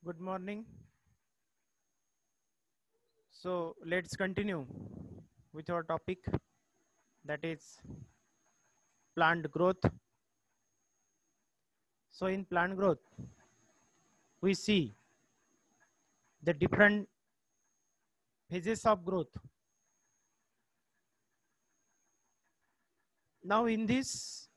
Good morning. So let's continue with our topic, that is plant growth. So in plant growth, we see the different phases of growth. Now in this,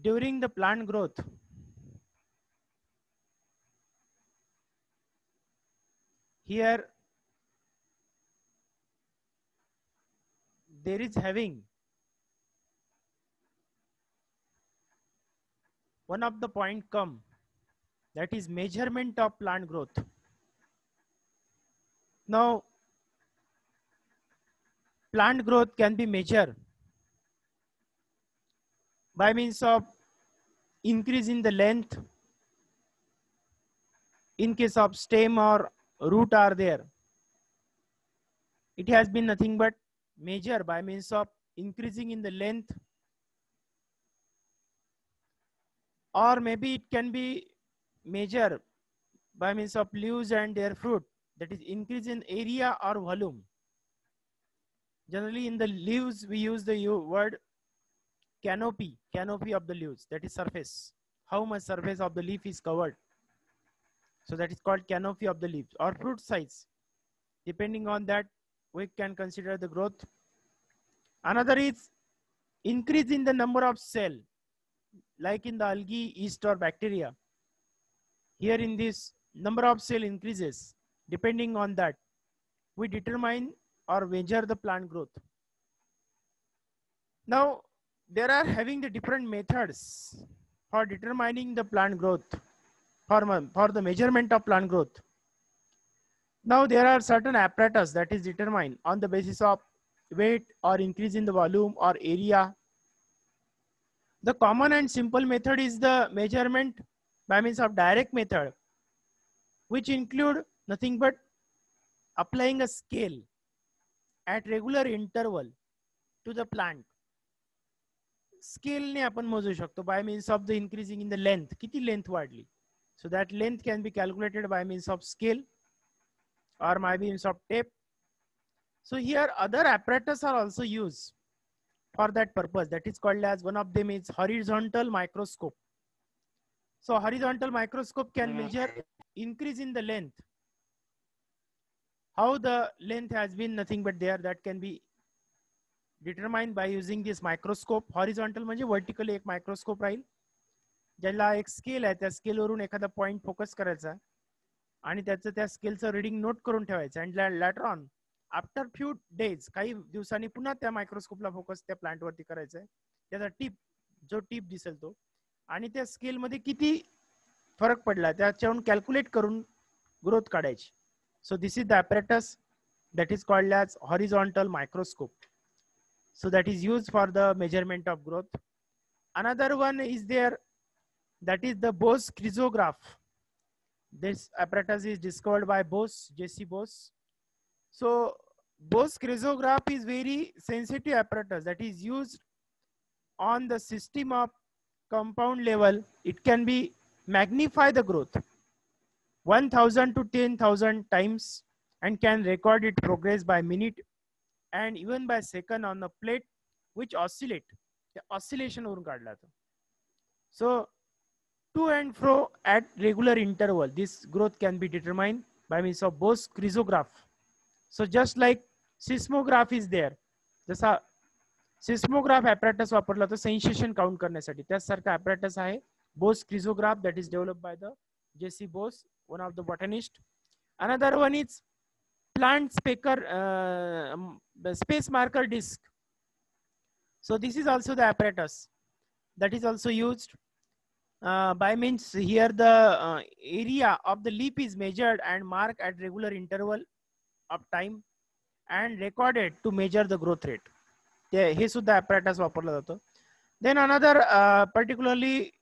during the plant growth, here there is having one of the point come, that is measurement of plant growth. Now plant growth can be measured by means of increase in the length in case of stem or root are there. It has been nothing but measure by means of increasing in the length, or maybe it can be measured by means of leaves and their fruit, that is increase in area or volume. Generally in the leaves we use the word canopy of the leaves, that is surface, how much surface of the leaf is covered. So that is called canopy of the leaves, or fruit size. Depending on that, we can consider the growth. Another is increase in the number of cell, like in the algae, yeast or bacteria. Here in this, number of cell increases. Depending on that, we determine or measure the plant growth. Now there are having the different methods for determining the plant growth, for the measurement of plant growth. Now there are certain apparatus that is determined on the basis of weight or increase in the volume or area. The common and simple method is the measurement by means of direct method, which include nothing but applying a scale at regular interval to the plant. Scale ने आपण मोजू शकतो by means of the increasing in the length. किती length वाढली? So that length can be calculated by means of scale or by means of tape. So here other apparatus are also used for that purpose. That is called as, one of them is horizontal microscope. So horizontal microscope can measure increase in the length. How the length has been nothing but there, that can be determined by using this microscope. Horizontal म्हणजे vertical एक microscope राहील, ज्याला एक scale आहे, त्या स्केलवरून एखादा point focus करायचा आणि त्याचं त्या स्केलचं रीडिंग नोट करून ठेवायचं. And later on, after few days, काही दिवसांनी पुन्हा त्या मायक्रोस्कोपला फोकस त्या प्लांट वरती करायचा आहे. त्याचा टिप, जो टिप दिसेल तो, आणि त्या स्केल मध्ये किती फरक पडला त्याच्यावरून कॅल्क्युलेट करून ग्रोथ काढायची. So this is the apparatus that is called as horizontal microscope. So that is used for the measurement of growth. Another one is there, that is the Bose chrysograph. This apparatus is discovered by Bose, J.C. Bose. So Bose chrysograph is very sensitive apparatus that is used on the system of compound level. It can be magnify the growth 1000 to 10,000 times and can record its progress by minute and even by second on a plate which oscillate. The oscillation वरून काढला जातो. So to and fro at regular interval, this growth can be determined by means of Bose chrysograph. So just like seismograph is there, जसा seismograph apparatus वापरला तो sensation count करण्यासाठी, त्यासारखा apparatus आहे Bose chrysograph, that is developed by the J.C. Bose, one of the botanist. Another one is plant space marker disc. So this is also the apparatus that is also used by means, here the area of the leaf is measured and marked at regular interval of time and recorded to measure the growth rate. हे सुद्धा apparatus वापरला जातो. Then another particularly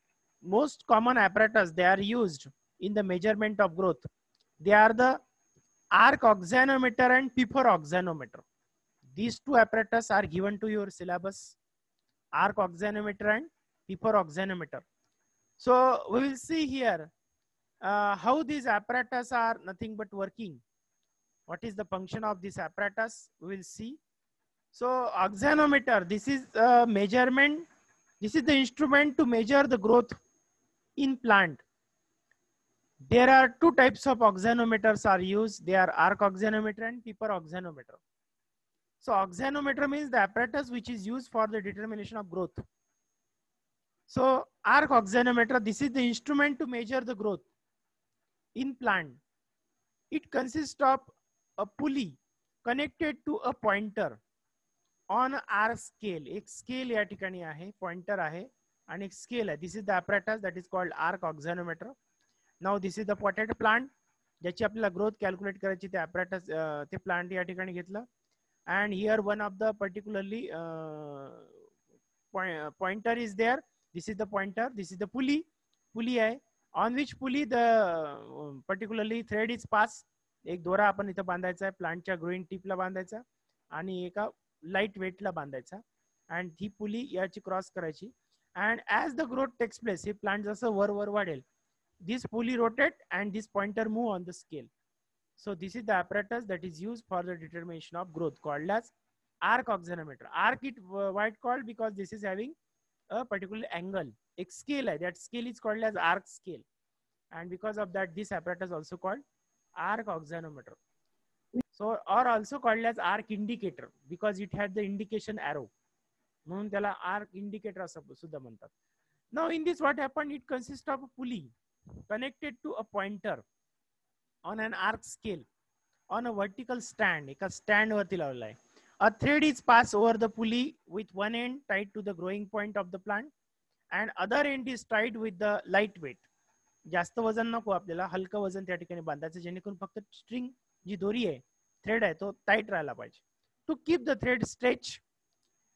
most common apparatus they are used in the measurement of growth, they are the arc oxynometer and pffer oxynometer. These two apparatus are given to your syllabus, arc oxynometer and Pfeffer oxynometer. So we will see here how these apparatus are nothing but working. What is the function of this apparatus? We will see. So oxynometer, this is a measurement. This is the instrument to measure the growth in plant. There are two types of oxynometers are used. They are arc oxynometer and Pfeffer oxynometer. So oxynometer means the apparatus which is used for the determination of growth. So arc oxynometer, this is the instrument to measure the growth in plant. It consists of a pulley connected to a pointer on R scale. एक scale या ठिकाणी आहे, pointer आहे आणि एक scale आहे. This is the apparatus that is called arc oxynometer. Now this is the potted plant ज्याची आपल्याला growth calculate करायची ते apparatus ते plant या ठिकाणी घेतलं. And here one of the particularly pointer is there. This is the pointer. This is the pulley. Pulley आहे. On which pulley the particularly thread is passed. एक दोरा आपण इथं बांधायचा आहे प्लांटच्या ग्रोइंग टिपला बांधायचा आणि एका लाईट वेटला बांधायचा आणि ही पुली याची क्रॉस करायची. And as the growth takes place, हे प्लांट जसं वर वर वाढेल, this pulley rotate and this pointer move on the scale. So this is the apparatus that is used for the determination of growth, called as arc oxynometer. Arc it why it called? Because this is having a particular angle. एक scale है, that scale is called as arc scale, and because of that this apparatus also called arc oxynometer. So or also called as arc indicator because it had the indication arrow. म्हणून त्याला arc indicator असं सुद्धा म्हणतात. Now in this what happened? It consists of a pulley connected to a pointer on an arc scale on a vertical stand. एका stand वरती लावलेला आहे. A thread is passed over the pulley with one end tied to the growing point of the plant and other end is tied with the light weight. जास्त वजन नको आपल्याला, हलकं वजन त्या ठिकाणी बांधायचं जेणेकरून फक्त स्ट्रिंग जी दोरी आहे, थ्रेड आहे, तो टाइट राहायला पाहिजे. To keep the thread stretched,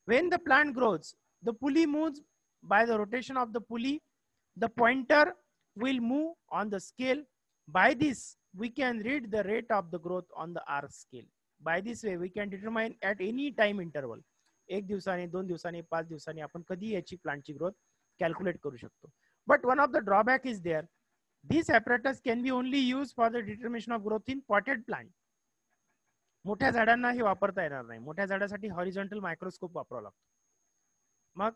when the plant grows, the pulley moves by the rotation of the pulley. The pointer will move on the scale. By this, we can read the rate of the growth on the arc scale. By this way, we can determine at any time interval. एक दिवसाने, 2 दिवसाने, 5 दिवसाने आपण कधी याची प्लांटची growth calculate करू शकतो. But one of the drawback is there. This apparatus can be only used for the determination of growth in potted plant. मोठ्या झाडांना हे वापरता येणार नाही. मोठ्या झाडासाठी हॉरिझॉन्टल मायक्रोस्कोप वापरावा लागतो. मग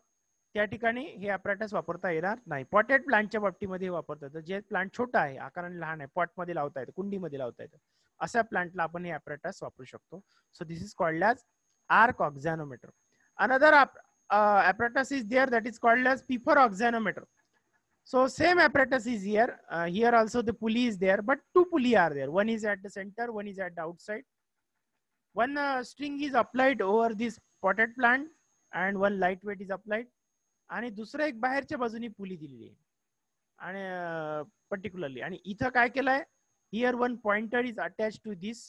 त्या ठिकाणी हे apparatus वापरता येणार नाही. पॉटेड प्लांटच्या बाबतीमध्ये वापरतात. जे प्लांट छोटा आहे, आकाराने लहान आहे, पॉट मध्ये लावता येतं, कुंडीमध्ये लावता येतं, अशा प्लांटला आपण हे apparatus वापरू शकतो. So this is called as arc oxynometer. Another apparatus is there that is called as Pfeffer oxynometer. So same apparatus is here. Here also the pulley is there, but two pulley are there. One is at the center, one is at the outside. One string is applied over this potted plant and one lightweight is applied. आणि दुसरा एक बाहेरच्या बाजूने पुली दिलेली आहे आणि particularly. आणि इथं काय केलंय, here one pointer is attach to this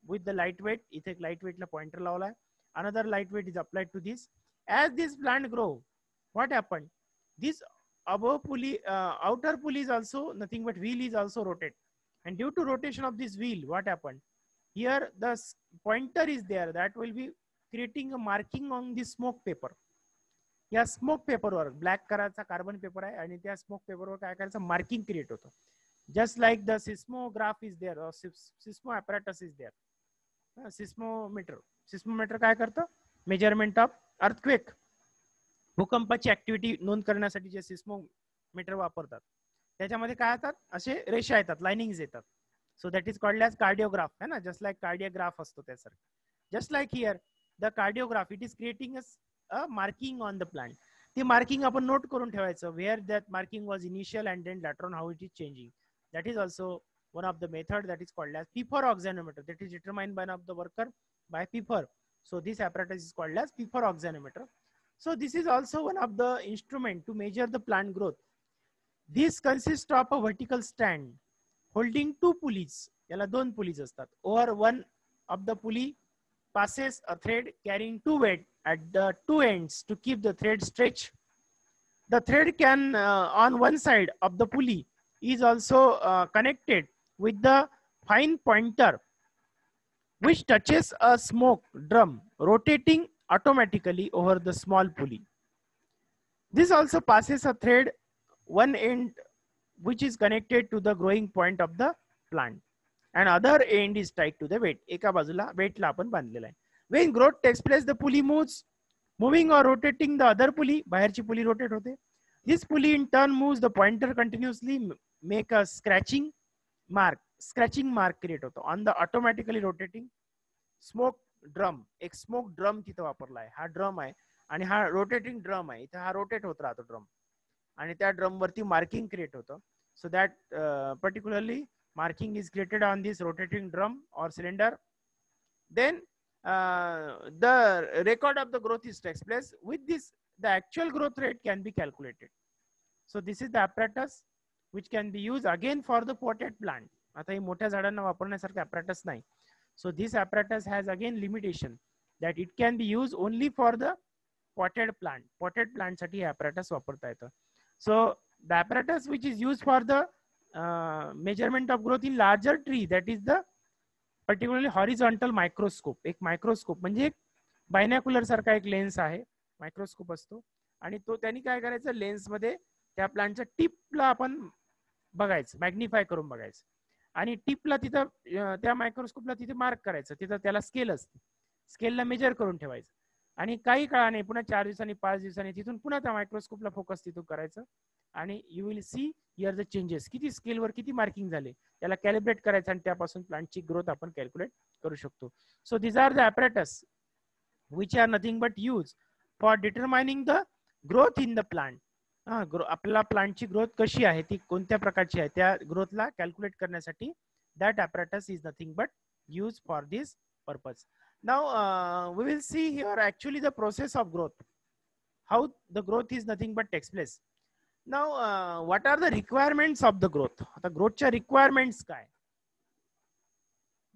with the light weight. इथे एक लाईट वेटला पॉइंटर लावलाय. Another light weight is applied to this. As this plant grow, what happen, this above pulley, outer pulley is also nothing but wheel is also rotate, and due to rotation of this wheel, what happened, here the pointer is there that will be creating a marking on the smoke paper. या smoke पेपरवर black कलरचा carbon paper आहे आणि त्या smoke पेपरवर काय करायचं, marking create होतं. Just like the seismograph is there, seismo apparatus is there. Seismometer काय करतं, मेजरमेंट ऑफ अर्थक्वेक, भूकंपाची ऍक्टिव्हिटी नोंद करण्यासाठी जे सिस्मोमीटर वापरतात त्याच्यामध्ये काय येतात, असे रेषा येतात, लाइनिंग्स येतात. So that is called as cardiograph है ना, जस्ट लाईक कार्डिओग्राफ असतो त्यासारखं. Just like here the cardiograph, it is creating a marking on the plant. ती मार्किंग आपण नोट करून ठेवायचं, where that marking was initial and then later on how it is changing. That is also one of the method that is called as Pfeffer oxynometer. That is determined by one of the worker by Pfeffer. So this apparatus is called as Pfeffer oxynometer. So this is also one of the instrument to measure the plant growth. This consists of a vertical stand holding two pulleys. याला दोन pulleys असतात. Over one of the pulley passes a thread carrying two weight at the two ends to keep the thread stretched. The thread can on one side of the pulley is also connected with the fine pointer which touches a smoke drum rotating automatically over the small pulley. This also passes a thread one end which is connected to the growing point of the plant and other end is tied to the weight. एका बाजूला weight ला आपण बांधलेला आहे. When growth takes place, the pulley moves, moving or rotating the other pulley. बाहेरची pulley rotate होते. This pulley in turn moves the pointer continuously, make a scratching mark create होतो on the automatically rotating smoke drum. एक smoke drum तिथं वापरला आहे. हा drum आहे आणि हा रोटेटिंग ड्रम आहे. इथं हा रोटेट होत राहतो ड्रम आणि त्या ड्रम वरती मार्किंग क्रिएट होतं. So that particularly marking is created on this rotating drum or cylinder. Then the record of the growth is takes place. With this, the actual growth rate can be calculated. So this is the apparatus which can be used again for the potted plant. आता हे मोठ्या झाडांना वापरण्यासारखं apparatus नाही. So this apparatus has again limitation that it can be used only for the potted plant. Potted plant साठी हे apparatus वापरता येतं. So the apparatus which is used for the measurement of growth in larger tree, that is the particularly horizontal microscope. एक microscope म्हणजे एक बायनॅक्युलर सारखा एक lens आहे, microscope असतो आणि तो त्यांनी काय करायचं, लेन्स मध्ये त्या प्लांटच्या टिपला आपण बघायचं, मॅग्निफाय करून बघायचं आणि टिपला तिथं त्या मायक्रोस्कोपला तिथे मार्क करायचं, तिथं त्याला स्केल असते, स्केलला मेजर करून ठेवायचं आणि काही काळाने पुन्हा 4 दिवसांनी 5 दिवसांनी तिथून पुन्हा त्या मायक्रोस्कोपला फोकस तिथून करायचं आणि you will see here the changes, किती स्केलवर किती मार्किंग झाले त्याला कॅलिब्रेट करायचं आणि त्यापासून प्लांटची ग्रोथ आपण कॅल्क्युलेट करू शकतो. So this are the apparatus which are nothing but use for determining the growth in the plant. आपला प्लांटची ग्रोथ कशी आहे, ती कोणत्या प्रकारची आहे, त्या ग्रोथला कॅल्क्युलेट करण्यासाठी that apparatus is nothing but use for this purpose. Now we will see here actually the process of growth, how the growth is nothing but takes place. Now what are the requirements of the growth? आता growthच्या requirements काय?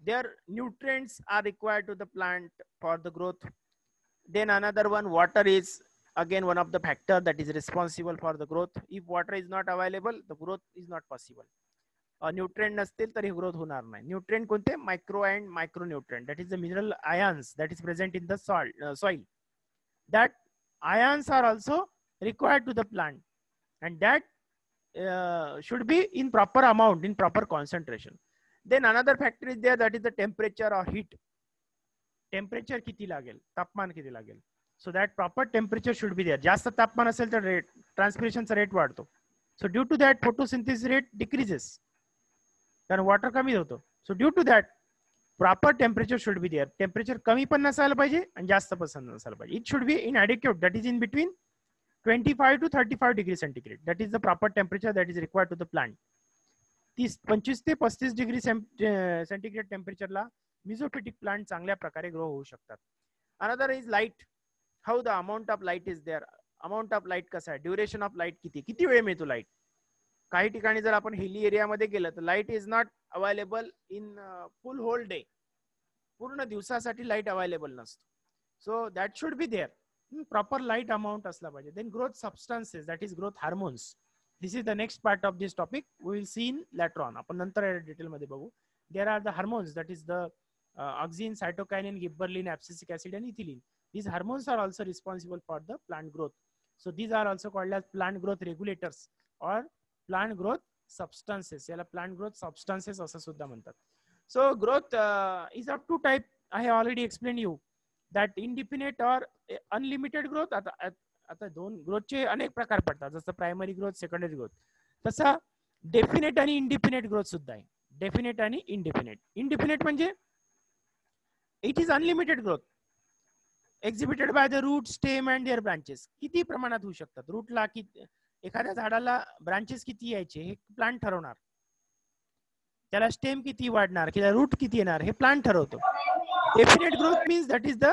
Their nutrients are required to the plant for the growth. Then another one, water is again one of the factor that is responsible for the growth. If water is not available, the growth is not possible. Nutrient नसतील तर growth होणार नाही. Nutrient कोणते? Micro and micro nutrient, that is the mineral ions that is present in the soil. That ions are also required to the plant and that should be in proper amount, in proper concentration. Then another factor is there that is the temperature or heat. Temperature किती लागेल, तापमान किती लागेल. So that proper temperature should be there. जास्त तापमान असेल तर rate ट्रान्सपिरेशनचा रेट वाढतो. So due to that photosynthesis rate decreases, कारण वॉटर कमी होतो. So due to that proper temperature should be there. Temperature कमी पण नसायला पाहिजे आणि जास्त पण नसायला पाहिजे. It should be in adequate, that is in between 25 to 35 degree centigrade. That is the proper temperature that is required to the plant. 25 ते 35 डिग्री सेंटीग्रेड टेम्परेचरला मिझोफिटिक प्लांट चांगल्या प्रकारे ग्रो होऊ शकतात. Another is light. How the amount of light is there. Amount of light कसं आहे, duration of light किती वेळ मिळतो लाईट. काही ठिकाणी जर आपण हिली एरियामध्ये गेलं तर light is not available in full whole day. पूर्ण दिवसासाठी लाईट अवेलेबल नसतो. So that should be there. Proper light amount असला पाहिजे. Then growth substances, that is growth hormones. This is the next part of this topic. We will see in later on. आपण नंतर detail मध्ये बघू. There are the hormones, that is the auxin, cytokinin, gibberellin, abscisic acid आणि ethylene. These hormones are also responsible for the plant growth. So these are also called as plant growth regulators or plant growth substances. याला plant growth substances असं सुद्धा म्हणतात. So growth is of two type. I have already explained you that indefinite or unlimited growth. आता दोन ग्रोथचे अनेक प्रकार पडतात, जसं प्रायमरी ग्रोथ, सेकंडरी ग्रोथ. तसा डेफिनेट आणि इंडिफिनेट ग्रोथ सुद्धा आहे. डेफिनेट आणि इंडिफिनेट. इंडिफिनेट म्हणजे it is unlimited growth exhibited by the root, stem and their branches. किती प्रमाणात होऊ शकतात. रूटला किती, एखाद्या झाडाला ब्रांचेस किती यायचे हे प्लांट ठरवणार. त्याला स्टेम किती वाढणार किंवा रूट किती येणार हे प्लांट ठरवतो. Definite growth means that is the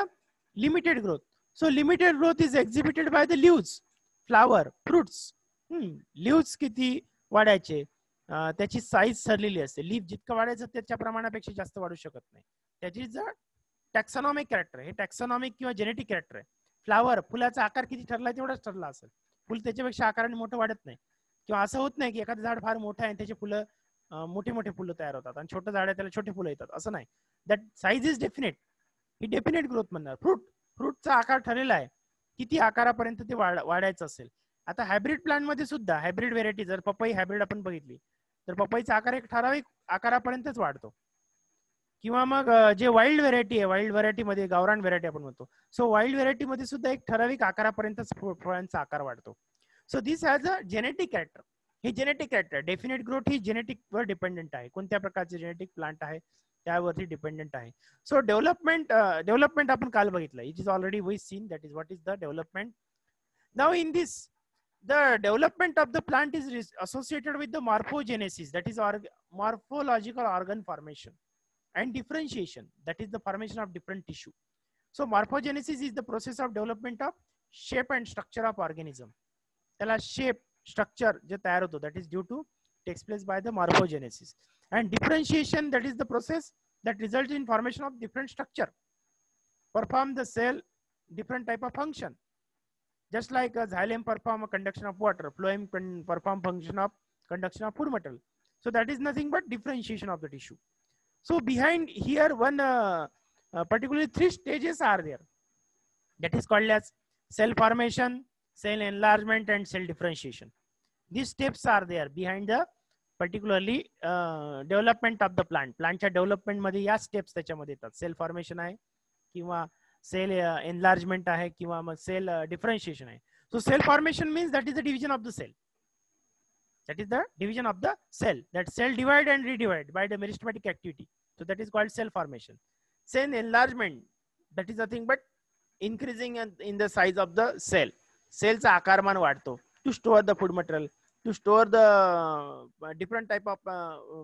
limited growth. So limited growth is exhibited by the leaves, flower, fruits. Leaves किती वाढायचे, त्याची साईज ठरलेली असते. लिव्ह जितकं वाढायचं त्याच्या प्रमाणापेक्षा जास्त वाढू शकत नाही. त्याची जर टॅक्सॉनॉमिक कॅरेक्टर आहे, हे टॅक्सॉनॉमिक किंवा जेनेटिक कॅरेक्टर आहे. फ्लावर, फुलाचा आकार किती ठरला तेवढाच ठरला असेल. फुल त्याच्यापेक्षा आकाराने मोठं वाढत नाही. किंवा असं होत नाही की एखादं झाड फार मोठं आहे आणि त्याचे फुलं मोठे मोठे फुलं तयार होतात आणि छोटं झाड आहे त्याला छोटे फुलं येतात असं नाही. That size is definite, he definite growth म्हणणार. फ्रूटचा आकार ठरलेला आहे, किती आकारापर्यंत ते वाढायचं असेल. आता हायब्रिड प्लांट मध्ये सुद्धा हायब्रिड व्हेरायटी, जर पपई हायब्रिड आपण बघितली तर पपईचा आकार एक ठराविक आकारापर्यंतच वाढतो. किंवा मग जे वाईल्ड व्हेरायटी आहे, वाईल्ड व्हेरायटी मध्ये गावरान व्हेरायटी आपण म्हणतो, सो वाईल्ड व्हेरायटी मध्ये सुद्धा एक ठराविक आकारापर्यंतच फळांचा आकार वाढतो. So this has a genetic character. हे जेनेटिक कॅरेक्टर, डेफिनेट ग्रोथ ही जेनेटिक वर डिपेंडेंट आहे, कोणत्या प्रकारचे जेनेटिक प्लांट आहे त्यावरती डिपेंडेंट आहे. सो डेव्हलपमेंट आपण काल बघितलं, it is already we seen, that is what is the development. Now in this the development of the plant is associated with the morphogenesis, that is morphological organ formation, and differentiation, that is the formation of different tissue. So morphogenesis is the process of development of shape and structure of organism. त्याला shape structure जे तयार होतो, that is due to takes place by the morphogenesis. And differentiation, that is the process that results in formation of different structure, perform the cell different type of function. Just like a xylem perform a conduction of water, phloem can perform function of conduction of food material. So that is nothing but differentiation of the tissue. So behind here, one particularly 3 stages are there. That is called as cell formation, cell enlargement, and cell differentiation. These steps are there behind the particularly development of the plant. Plantच्या development मध्ये या steps त्याच्यामध्ये येतात. Cell formation आहे किंवा cell enlargement आहे किंवा मग cell differentiation आहे. So cell formation means that is the division of the cell. That is the division of the cell. That cell divide and redivide by the meristematic activity. So that is called cell formation. Cell enlargement, that is nothing but increasing in the size of the cell. Cell चा आकारमान वाढतो to store the food material, to store the different type of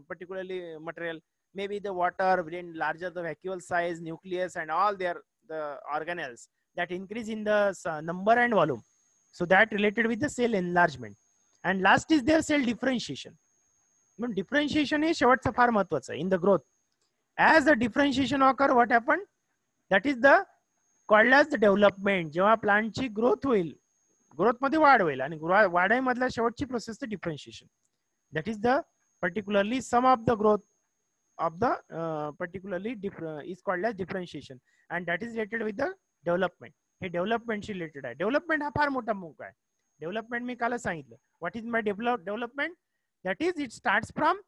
particularly material, maybe the water, then larger the vacuole size, nucleus, and all the organelles that increase in the number and volume. So that related with the cell enlargement. And last is their cell differentiation. Differentiation is शेवटचा फार महत्वाचा in the growth. As the differentiation occur, what happened? That is the called as the development. जेव्हा plant ची growth होईल, growth मध्ये वाढ होईल आणि वाढाई मधला शेवटची process the differentiation. That is the particularly sum of the growth of the particularly is called as differentiation, and that is related with the development. हे डेव्हलपमेंट शी रिलेटेड आहे. डेव्हलपमेंट हा फार मोठा मुख आहे. डेव्हलपमेंट मी कालच सांगितलं. What is my development? That is it starts from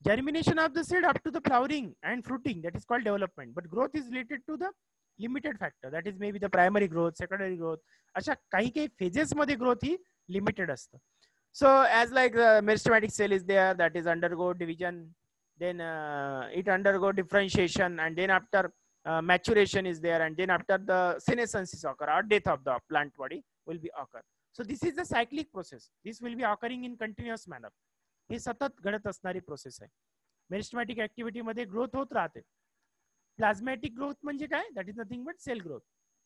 germination of the seed up to the flowering and fruiting, that is called development. But growth is related to the limited factor, that is maybe the primary growth, secondary growth. अशा काही phases मध्ये growth ही limited असतं. So as like the meristematic cell is there, that is undergo division, then it undergo differentiation, and then after maturation is there, and then after the senescence is occur, or death of the plant body will be occur. So this is the cyclic process. This will be occurring in continuous manner. हे सतत घडत असणारी process आहे. मेरिस्टेमॅटिक activity मध्ये growth होत राहते. प्लाझ्मॅटिक growth म्हणजे काय? That is nothing but cell growth.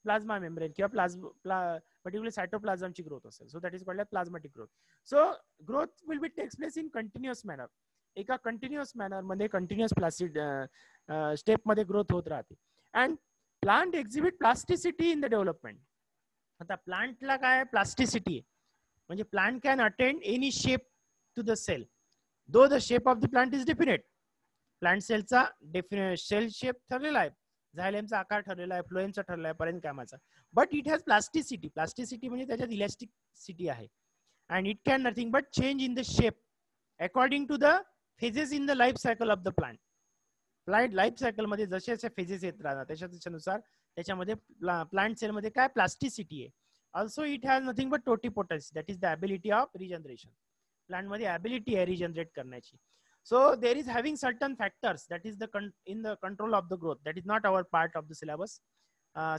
Plasma membrane किंवा पर्टिक्युलर सायटोप्लाझमची ग्रोथ असेल. So that is called plasmatic growth. So growth will be takes place in continuous manner. एका कंटिन्युअस मॅनर मध्ये कंटिन्युअस प्लास्टिक स्टेप मध्ये growth होत राहते. And plant exhibit plasticity in the development. आता प्लांटला काय प्लास्टिसिटी म्हणजे plant can attend any shape to the cell. Though the shape of the plant is definite, plant cell चा cell shape ठरलेला आहे, झायलेमचा आकार ठरलेला आहे, फ्लोएमचा ठरलेला आहे, परेनकामाचा. But it has plasticity. Plasticity म्हणजे त्याच्यात elasticity आहे. And it can nothing but change in the shape according to the phases in the life cycle of the plant. Plant life cycle मध्ये जसे जसे phases येत राहतात त्याच्यानुसार त्याच्यामध्ये plant cell मध्ये काय plasticity आहे. Also it has nothing but totipotency, that is the ability of regeneration. Plant मध्ये ability आहे रिजनरेट करण्याची. So there is having certain factors that is in the control of the growth, that is not our part of the syllabus.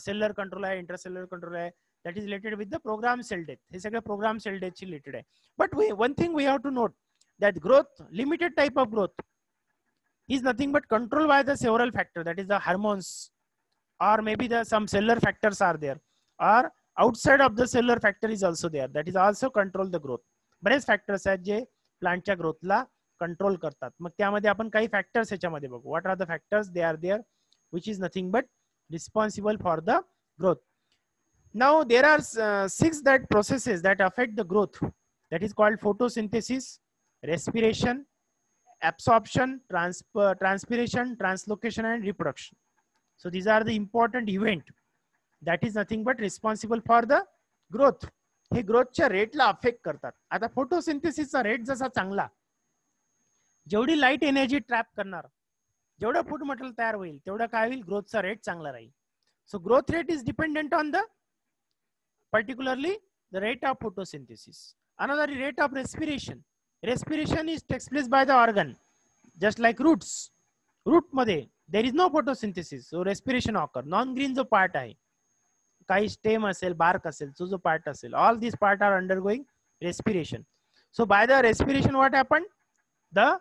Cellular control आहे, intracellular control आहे, that is related with the program cell death. हे सगळे program cell death ची related आहे. But one thing we have to note that growth, limited type of growth is nothing but controlled by the several factors, that is the hormones, or maybe some cellular factors are there, or outside of the cellular factor is also there, that is also control the growth. बरेच factors आहेत जे प्लांटच्या ग्रोथला control करतात. मग त्यामध्ये आपण काही factors ह्याच्यामध्ये बघू. What are the factors? They are there which is nothing but responsible for the growth. Now there are 6 that processes that affect the growth, that is called photosynthesis, respiration, absorption, transpiration, translocation, and reproduction. So these are the important event that is nothing but responsible for the growth. हे ग्रोथच्या रेटला affect करतात. आता फोटोसिंथेसिसचा rate जसा चांगला, जेवढी light energy trap करणार, जेवढं फूड मटेरियल तयार होईल तेवढं काय होईल, ग्रोथचा रेट चांगला राहील. So growth rate is dependent on the particularly the rate of photosynthesis. Another rate of respiration. Respiration is takes place by the organ, just like roots. Root मध्ये there is no photosynthesis, so respiration occur. Non-green जो part आहे, काही stem असेल, bark असेल, जो part असेल, all these part are undergoing respiration. So by the respiration what happened? The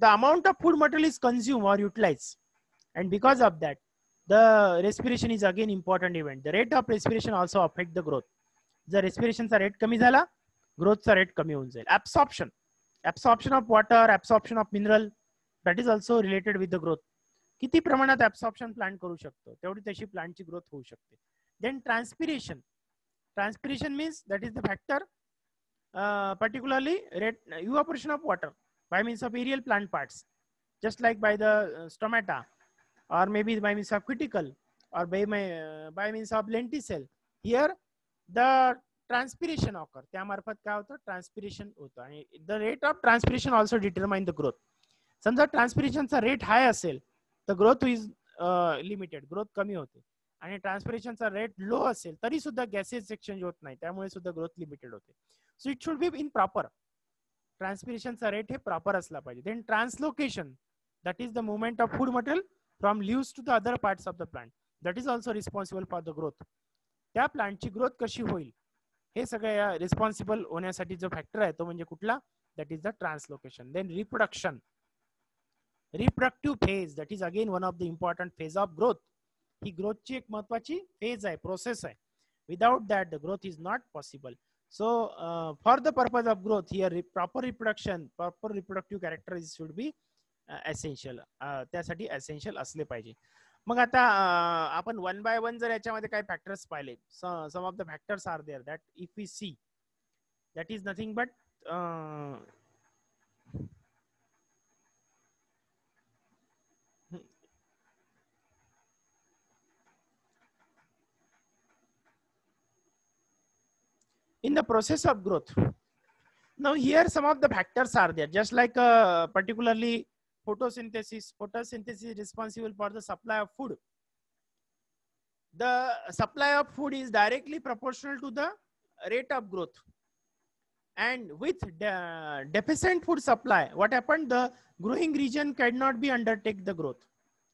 amount of food material is consumed or utilized, and because of that the respiration is again important event. The rate of respiration also affect the growth. जर रेस्पिरेशनचा rate कमी झाला, ग्रोथचा rate कमी होऊन जाईल. Absorption of water, absorption of mineral, that is also related with the growth. किती प्रमाणात absorption plant करू शकतो तेवढी त्याची प्लांटची ग्रोथ होऊ शकते. Then transpiration means that is the factor particularly evaporation of water by means of aerial plant parts, just like by the stomata, or maybe by means of cuticle, or by means of lenticel. Here the transpiration occur, त्यामार्फत काय होतं, transpiration होतं. आणि the rate of transpiration also determine the growth. समजा ट्रान्सपिरेशनचा rate हाय असेल तर growth is limited, growth कमी होते. आणि ट्रान्सपिरेशनचा रेट लो असेल तरी सुद्धा गॅसेस एक्सचेंज होत नाही, त्यामुळे सुद्धा ग्रोथ लिमिटेड होते. So it should be in proper. ट्रान्सपिरेशनचा रेट हे प्रॉपर असला पाहिजे. Then translocation, that is the movement of food material from leaves to the other parts of the plant, that is also responsible for the growth. त्या प्लांटची growth कशी होईल हे सगळं responsible होण्यासाठी जो फॅक्टर आहे तो म्हणजे कुठला, that is the translocation. Then reproduction, reproductive phase, that is again one of the important phase of growth. ही ग्रोथची एक महत्वाची फेज आहे, प्रोसेस आहे. Without that the growth is not possible. So for the purpose of growth here, proper reproduction, proper reproductive characteristics should be essential. त्यासाठी essential असले पाहिजे. मग आता आपण वन बाय वन जर याच्यामध्ये काही फॅक्टर्स पाहिले, some of the factors are there that if we see, that is nothing but in the process of growth. Now here some of the factors are there, just like particularly photosynthesis. Photosynthesis is responsible for the supply of food. The supply of food is directly proportional to the rate of growth, and with deficient food supply, what happened, the growing region cannot be undertake the growth.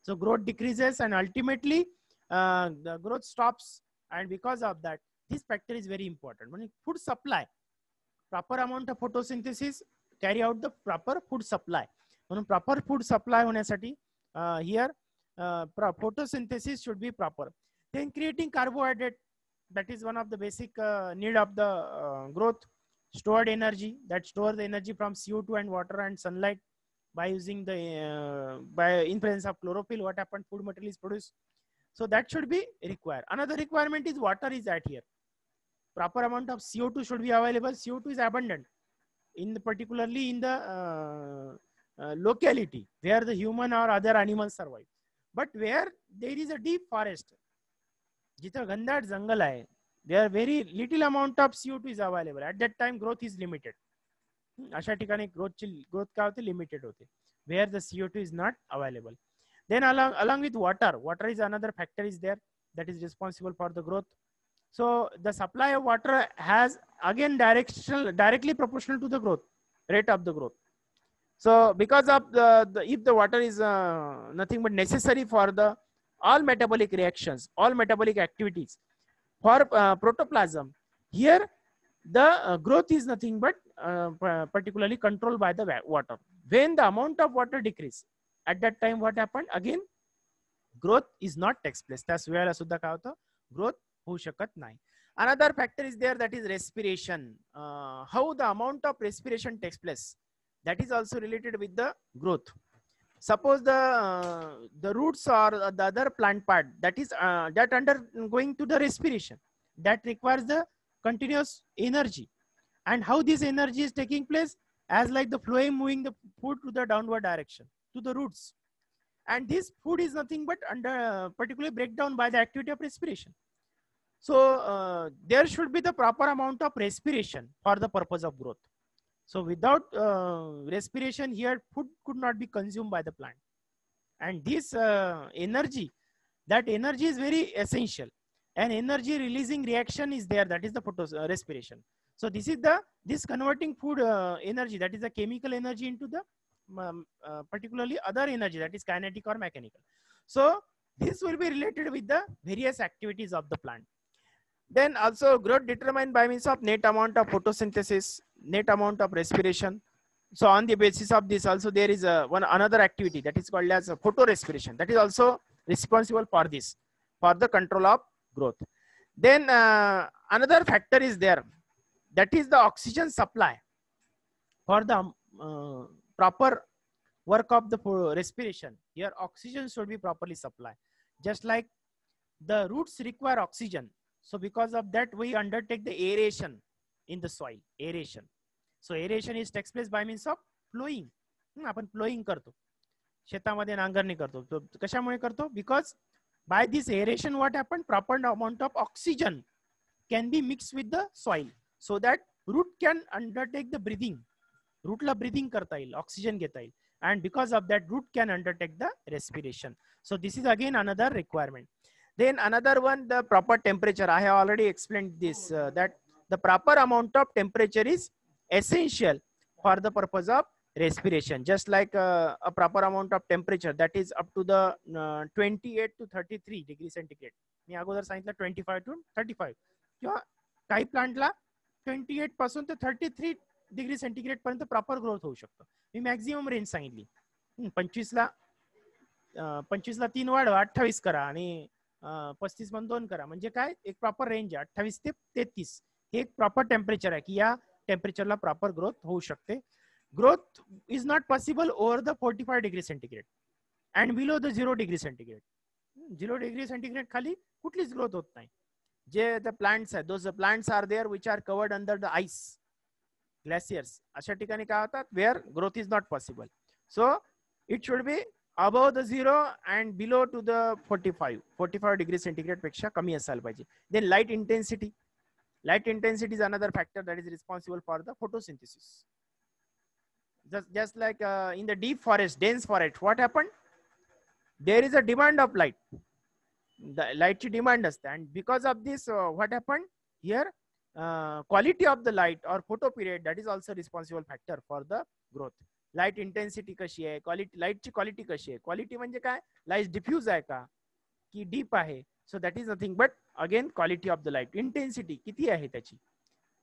So growth decreases and ultimately the growth stops, and because of that this factor is very important. When food supply, proper amount of photosynthesis carry out the proper food supply. When proper food supply होण्यासाठी here photosynthesis should be proper. Then creating carbohydrate, that is one of the basic need of the growth. Stored energy, that stores the energy from CO2 and water and sunlight by using the by influence of chlorophyll. What happened, food material is produced, so that should be required. Another requirement is water is at here. Proper amount of CO2 should be available. CO2 is abundant in the, particularly in the locality where the human or other animals survive. But where there is a deep forest, जिथं घनदाट जंगल आहे, there very little amount of CO2 is available. At that time growth is limited. अशा ठिकाणी growth काय होते, limited होते, where the CO2 is not available. Then along with water is another factor is there that is responsible for the growth. So the supply of water has again directly proportional to the growth rate of the growth. So because of if the water is nothing but necessary for the all metabolic reactions, all metabolic activities for protoplasm, here the growth is nothing but particularly controlled by the water. When the amount of water decrease, at that time what happened, again growth is not takes place. त्याच वेळेला सुद्धा काय होतं, growth होऊ शकत नाही. Another factor is there, that is respiration. How the amount of respiration takes place, that is also related with the growth. Suppose the roots or the other plant part that is that undergoing to the respiration, that requires the continuous energy. And how this energy is taking place, as like the phloem moving the food to the downward direction to the roots. And this food is nothing but under particularly breakdown by the activity of respiration. So there should be the proper amount of respiration for the purpose of growth. So without respiration here, food could not be consumed by the plant. And this energy, that energy is very essential. And energy releasing reaction is there, that is the respiration. So this converting food energy, that is the chemical energy, into the particularly other energy, that is kinetic or mechanical. So this will be related with the various activities of the plant. Then also growth determined by means of net amount of photosynthesis, net amount of respiration. So on the basis of this also there is another activity that is called as photorespiration, that is also responsible for this, for the control of growth. Then another factor is there, that is the oxygen supply. For the proper work of the respiration, here oxygen should be properly supplied. Just like the roots require oxygen, so because of that we undertake the aeration in the soil, aeration. So aeration is takes place by means of flowing. आपण flowing करतो, शेतामध्ये नांगरणी करतो, तो कशामुळे करतो? Because by this aeration what happened, proper amount of oxygen can be mixed with the soil, so that root can undertake the breathing. Rootला breathing करता येईल, oxygen घेता येईल, and because of that root can undertake the respiration. So this is again another requirement. Then another one, the proper temperature. I have already explained this, that the proper amount of temperature is essential for the purpose of respiration. Just like a proper amount of temperature, that is up to the 28 to 33 degree centigrade. मी अगोदर सांगितलं 25 to 35, किंवा काही प्लांटला 28 पासून ते 33 degree centigrade पर्यंत proper growth होऊ शकतो. मी maximum range सांगितली. 25 ला 3 वाढवा, 28 करा, आणि 35 मध्ये 2 करा, म्हणजे काय, एक प्रॉपर रेंज आहे 28 ते 33. हे एक प्रॉपर टेम्परेचर आहे की या टेम्परेचरला प्रॉपर ग्रोथ होऊ शकते. Growth is not possible over the 45 degree centigrade and below the 0 degree centigrade. 0 degree centigrade खाली कुठलीच ग्रोथ होत नाही. जे द प्लांट्स आहेत, those plants are there which are covered under the ice, glaciers, अशा ठिकाणी काय होतात, where growth is not possible. So it should be above the 0 and below to the 45 degree centigrade पेक्षा कमी असायला पाहिजे. Then light intensity is another factor that is responsible for the photosynthesis. Just like in the deep forest, dense forest, what happened, there is a demand of light, the light ची demand असते, and because of this what happened here, quality of the light or photo period, that is also responsible factor for the growth. Light intensity कशी आहे, quality, लाईटची quality कशी आहे, quality म्हणजे काय, light diffuse आहे का की डीप आहे. So that is nothing but again quality of the light. Intensity किती आहे, त्याची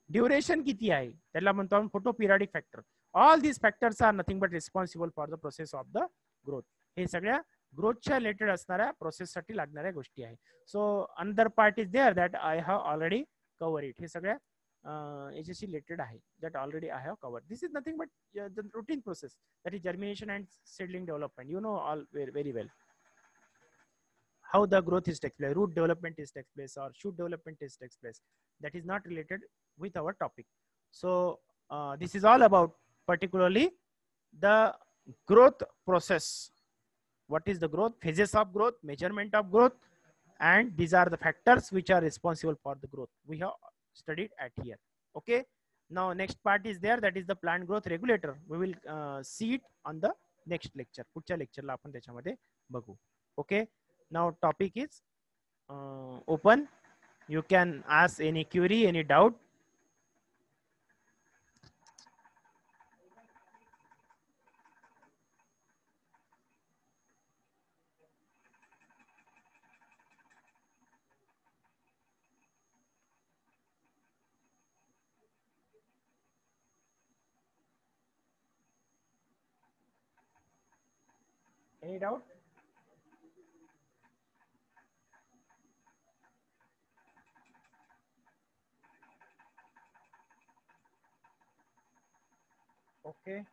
ड्युरेशन किती आहे, त्याला म्हणतो आपण photoperiodic factor. All these factors are nothing but responsible for the process of the growth. हे सगळ्या ग्रोथच्या रिलेटेड असणाऱ्या प्रोसेससाठी लागणाऱ्या गोष्टी आहे. So another part is there that I have already cover it. हे सगळ्या याच्याशी रिलेटेड आहे, that already I have covered. This is nothing but the routine process, that is germination and seedling development. You know all very well how the growth is takes place, root development is takes place, or shoot development is takes place. That is not related with our topic. So this is all about particularly the growth process. What is the growth, phases of growth, measurement of growth, and these are the factors which are responsible for the growth we have studied at here. Okay, now next part is there, that is the plant growth regulator. We will see it on the next lecture. पुढच्या लेक्चरला आपण त्याच्यामध्ये बघू. Okay, now topic is open. You can ask any query, any doubt. Any doubt? Okay.